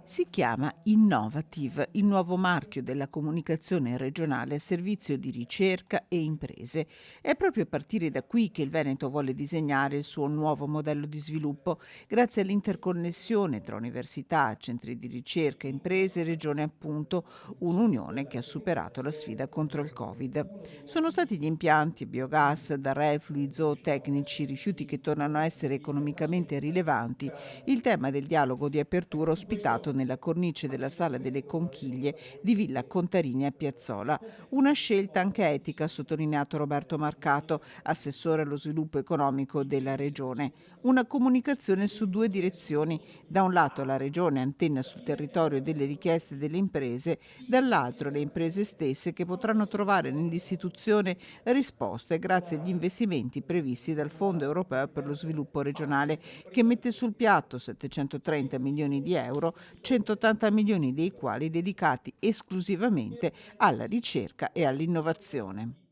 Si chiama Innovative, il nuovo marchio della comunicazione regionale a servizio di ricerca e imprese. È proprio a partire da qui che il Veneto vuole disegnare il suo nuovo modello di sviluppo, grazie all'interconnessione tra università, centri di ricerca, imprese e regione, appunto, un'unione che ha superato la sfida contro il Covid. Sono stati gli impianti a biogas, da reflui, zootecnici, rifiuti che tornano a essere economicamente rilevanti, il tema del dialogo di apertura ospitato nella cornice della Sala delle Conchiglie di Villa Contarini a Piazzola. Una scelta anche etica, ha sottolineato Roberto Marcato, assessore allo sviluppo economico della Regione. Una comunicazione su due direzioni: da un lato la Regione antenna sul territorio delle richieste delle imprese, dall'altro le imprese stesse che potranno trovare nell'istituzione risposte grazie agli investimenti previsti dal Fondo europeo per lo sviluppo regionale, che mette sul piatto 730 milioni di euro, 180 milioni dei quali dedicati esclusivamente alla ricerca e all'innovazione.